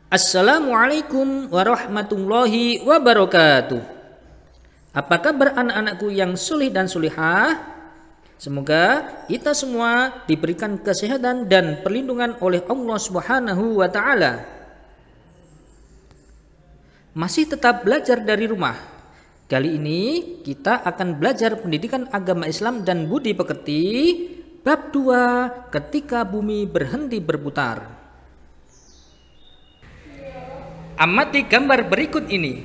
Assalamualaikum warahmatullahi wabarakatuh. Apa kabar anak-anakku yang sulih dan sulihah? Semoga kita semua diberikan kesehatan dan perlindungan oleh Allah Subhanahu wa taala. Masih tetap belajar dari rumah. Kali ini kita akan belajar pendidikan agama Islam dan budi pekerti bab 2, ketika bumi berhenti berputar. Amati gambar berikut ini.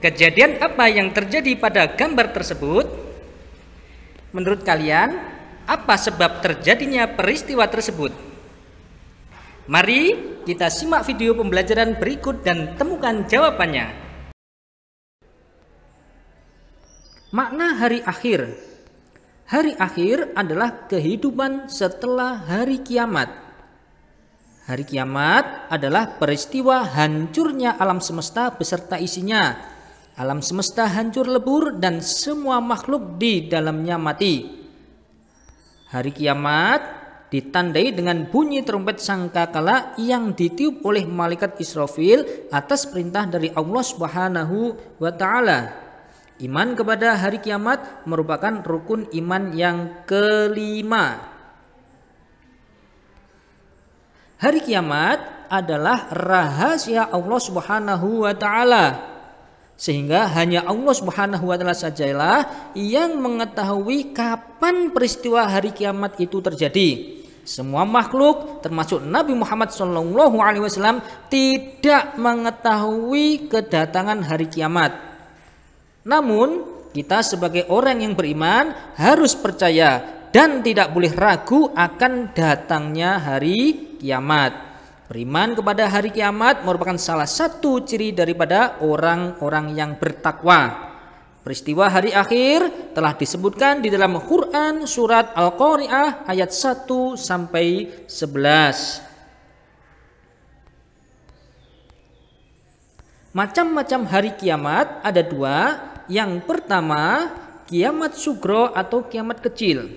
Kejadian apa yang terjadi pada gambar tersebut? Menurut kalian, apa sebab terjadinya peristiwa tersebut? Mari kita simak video pembelajaran berikut dan temukan jawabannya. Makna hari akhir. Hari akhir adalah kehidupan setelah hari kiamat. Hari kiamat adalah peristiwa hancurnya alam semesta beserta isinya. Alam semesta hancur lebur dan semua makhluk di dalamnya mati. Hari kiamat ditandai dengan bunyi trompet sangkakala yang ditiup oleh malaikat Israfil atas perintah dari Allah Subhanahu wa taala. Iman kepada hari kiamat merupakan rukun iman yang kelima. Hari kiamat adalah rahasia Allah Subhanahu wa taala. Sehingga hanya Allah Subhanahu wa taala sajalah yang mengetahui kapan peristiwa hari kiamat itu terjadi. Semua makhluk termasuk Nabi Muhammad SAW tidak mengetahui kedatangan hari kiamat. Namun, kita sebagai orang yang beriman harus percaya dan tidak boleh ragu akan datangnya hari kiamat. Beriman kepada hari kiamat merupakan salah satu ciri daripada orang-orang yang bertakwa. Peristiwa hari akhir telah disebutkan di dalam Quran surat Al-Qari'ah ayat 1 sampai 11. Macam-macam hari kiamat ada dua. Yang pertama, kiamat sugro atau kiamat kecil.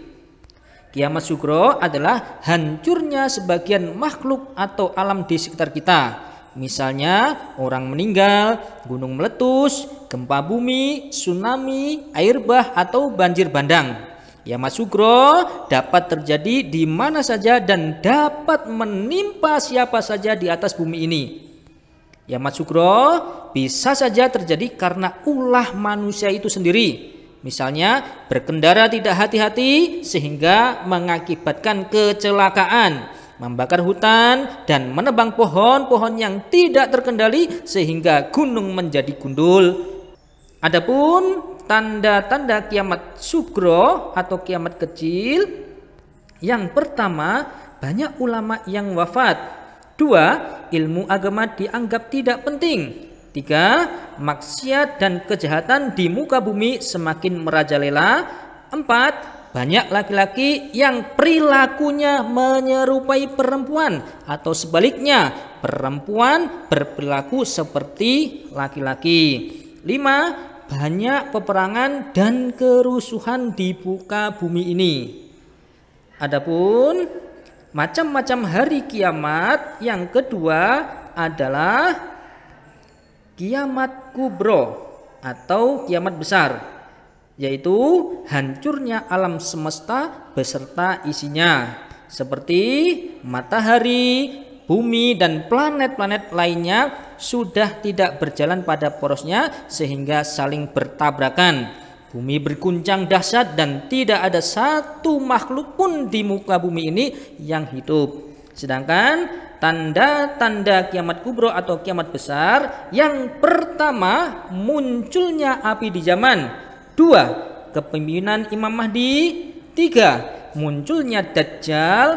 Kiamat sugro adalah hancurnya sebagian makhluk atau alam di sekitar kita. Misalnya orang meninggal, gunung meletus, gempa bumi, tsunami, air bah atau banjir bandang. Kiamat sugro dapat terjadi di mana saja dan dapat menimpa siapa saja di atas bumi ini. Kiamat sugro bisa saja terjadi karena ulah manusia itu sendiri. Misalnya berkendara tidak hati-hati sehingga mengakibatkan kecelakaan, membakar hutan dan menebang pohon-pohon yang tidak terkendali sehingga gunung menjadi gundul. Adapun tanda-tanda kiamat sugro atau kiamat kecil, yang pertama, banyak ulama yang wafat. 2. Ilmu agama dianggap tidak penting. 3. Maksiat dan kejahatan di muka bumi semakin merajalela. 4. Banyak laki-laki yang perilakunya menyerupai perempuan atau sebaliknya, perempuan berperilaku seperti laki-laki. 5. Banyak peperangan dan kerusuhan di muka bumi ini. Adapun macam-macam hari kiamat, yang kedua adalah kiamat kubro atau kiamat besar, yaitu hancurnya alam semesta beserta isinya seperti matahari, bumi dan planet-planet lainnya sudah tidak berjalan pada porosnya sehingga saling bertabrakan. Bumi berguncang dahsyat dan tidak ada satu makhluk pun di muka bumi ini yang hidup. Sedangkan tanda-tanda kiamat kubro atau kiamat besar, yang pertama, munculnya api di zaman. 2. Kepemimpinan Imam Mahdi. 3. Munculnya Dajjal.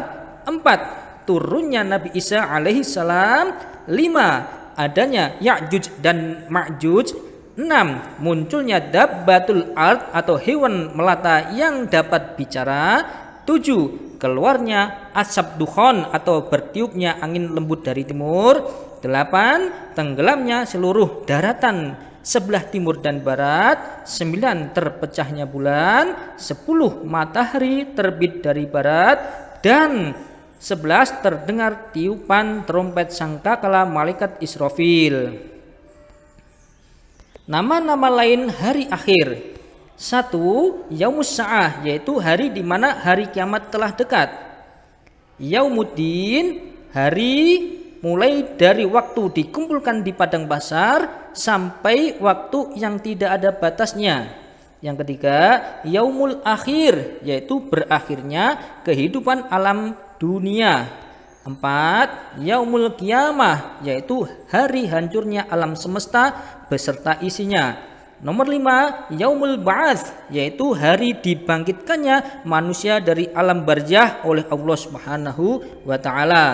4. Turunnya Nabi Isa alaihissalam. 5. Adanya Ya'juj dan Ma'juj. 6. Munculnya dabbatul ard atau hewan melata yang dapat bicara. 7. Keluarnya asap dukhon atau bertiupnya angin lembut dari timur. 8. Tenggelamnya seluruh daratan sebelah timur dan barat. 9. Terpecahnya bulan. 10. Matahari terbit dari barat. dan 11 terdengar tiupan trompet sangkakala malaikat Israfil. Nama-nama lain hari akhir. 1. Yaumus Sa'ah, yaitu hari di mana hari kiamat telah dekat. Yaumuddin, hari mulai dari waktu dikumpulkan di padang mahsyar sampai waktu yang tidak ada batasnya. Yang ketiga, Yaumul Akhir, yaitu berakhirnya kehidupan alam dunia. 4. Yaumul Qiyamah, yaitu hari hancurnya alam semesta beserta isinya. Nomor 5, Yaumul Ba'ats, yaitu hari dibangkitkannya manusia dari alam barzah oleh Allah Subhanahu wa taala.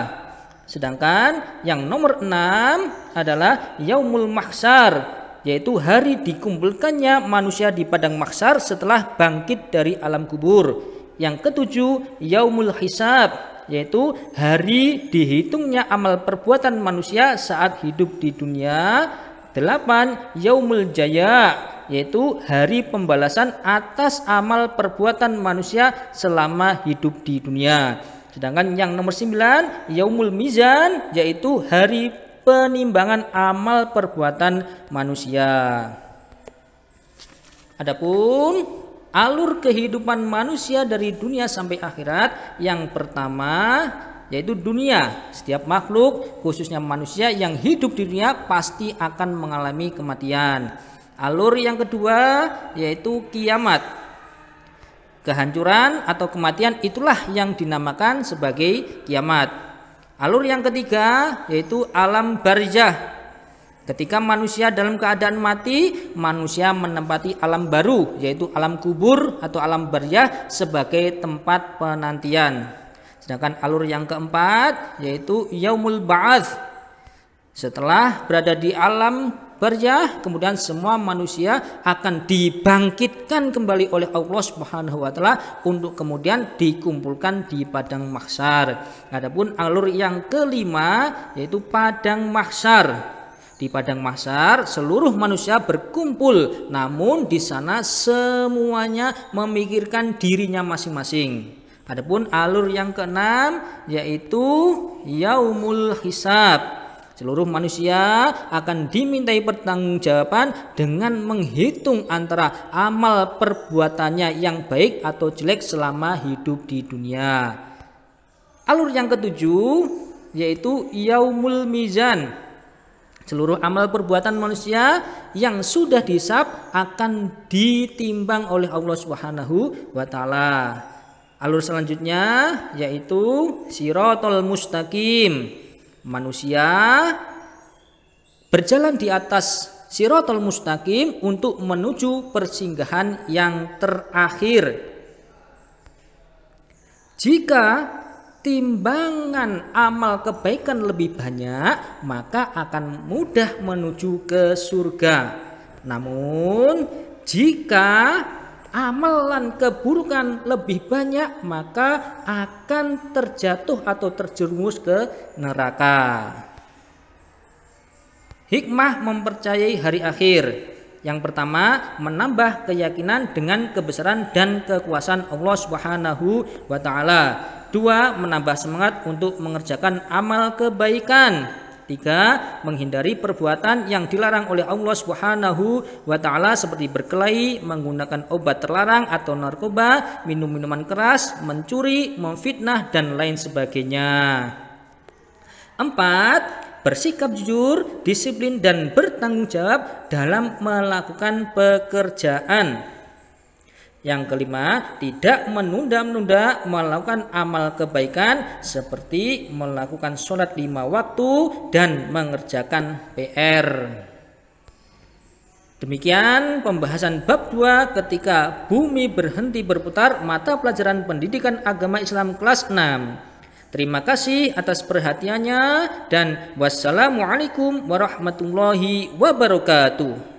Sedangkan yang nomor 6 adalah Yaumul Mahsyar, yaitu hari dikumpulkannya manusia di padang mahsyar setelah bangkit dari alam kubur. Yang ketujuh, Yaumul Hisab, yaitu hari dihitungnya amal perbuatan manusia saat hidup di dunia. 8. Yaumul Jaya, yaitu hari pembalasan atas amal perbuatan manusia selama hidup di dunia. Sedangkan yang nomor 9, Yaumul Mizan, yaitu hari penimbangan amal perbuatan manusia. Adapun alur kehidupan manusia dari dunia sampai akhirat, yang pertama yaitu dunia. Setiap makhluk, khususnya manusia yang hidup di dunia, pasti akan mengalami kematian. Alur yang kedua yaitu kiamat. Kehancuran atau kematian itulah yang dinamakan sebagai kiamat. Alur yang ketiga yaitu alam barzah. Ketika manusia dalam keadaan mati, manusia menempati alam baru, yaitu alam kubur atau alam barzah sebagai tempat penantian. Sedangkan alur yang keempat yaitu Yaumul Ba'ats. Setelah berada di alam barzah, kemudian semua manusia akan dibangkitkan kembali oleh Allah Subhanahu wa taala untuk kemudian dikumpulkan di padang mahsyar. Adapun alur yang kelima yaitu padang mahsyar. Di padang mahsyar seluruh manusia berkumpul, namun di sana semuanya memikirkan dirinya masing-masing. Adapun alur yang keenam yaitu Yaumul Hisab. Seluruh manusia akan dimintai pertanggungjawaban dengan menghitung antara amal perbuatannya yang baik atau jelek selama hidup di dunia. Alur yang ketujuh yaitu Yaumul Mizan. Seluruh amal perbuatan manusia yang sudah dihisab akan ditimbang oleh Allah Subhanahu wa taala. Alur selanjutnya yaitu Shiratal Mustaqim. Manusia berjalan di atas Shiratal Mustaqim untuk menuju persinggahan yang terakhir. Jika timbangan amal kebaikan lebih banyak, maka akan mudah menuju ke surga. Namun jika amalan keburukan lebih banyak, maka akan terjatuh atau terjerumus ke neraka. Hikmah mempercayai hari akhir. Yang pertama, menambah keyakinan dengan kebesaran dan kekuasaan Allah Subhanahu wa taala. 2. Menambah semangat untuk mengerjakan amal kebaikan. 3. Menghindari perbuatan yang dilarang oleh Allah Subhanahu wa taala seperti berkelahi, menggunakan obat terlarang atau narkoba, minum minuman keras, mencuri, memfitnah dan lain sebagainya. 4. Bersikap jujur, disiplin dan bertanggung jawab dalam melakukan pekerjaan. Yang kelima, tidak menunda-nunda melakukan amal kebaikan seperti melakukan sholat 5 waktu dan mengerjakan PR. Demikian pembahasan bab 2 ketika bumi berhenti berputar, mata pelajaran pendidikan agama Islam kelas 6. Terima kasih atas perhatiannya dan wassalamualaikum warahmatullahi wabarakatuh.